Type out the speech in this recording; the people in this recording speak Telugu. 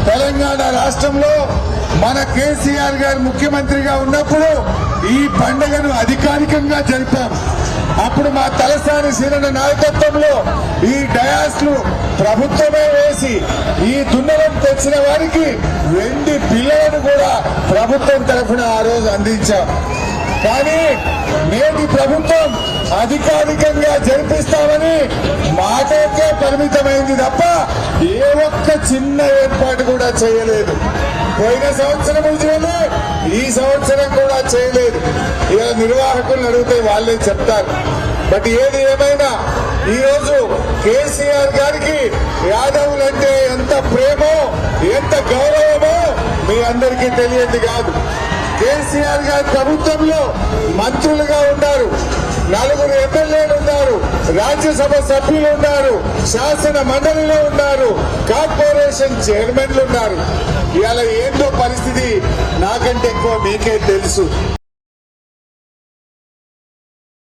తెలంగాణ రాష్ట్రంలో మన కేసీఆర్ గారు ముఖ్యమంత్రిగా ఉన్నప్పుడు ఈ పండుగను అధికారికంగా జరిపాం. అప్పుడు మా తలసాని సీనన్న నాయకత్వంలో ఈ డయాస్లు ప్రభుత్వమే వేసి ఈ దున్నలను తెచ్చిన వారికి వెండి పిల్లలను కూడా ప్రభుత్వం తరఫున ఆ రోజు అందించాం. కానీ నేటి ప్రభుత్వం అధికారికంగా జరిపిస్తామని మాటకే పరిమితమైంది తప్ప ఏ ఒక్క చిన్న ఏర్పాటు కూడా చేయలేదు. పోయిన సంవత్సరం చేయలేదు, ఈ సంవత్సరం కూడా చేయలేదు. ఇలా నిర్వాహకులను అడిగితే వాళ్ళే చెప్తారు. బట్ ఏది ఏమైనా ఈరోజు కేసీఆర్ గారికి యాదవులంటే ఎంత ప్రేమో ఎంత గౌరవమో మీ అందరికీ తెలియదు కాదు. కేసీఆర్ గారి ప్రభుత్వంలో మంత్రులుగా ఉన్నారు, 4 ఎమ్మెల్యేలు ఉన్నారు, రాజ్యసభ సభ్యులు ఉన్నారు, శాసన మండలిలో ఉన్నారు, కార్పొరేషన్ చైర్మన్లు ఉన్నారు. ఇవాళ ఏందో పరిస్థితి నాకంటే ఎక్కువ మీకే తెలుసు.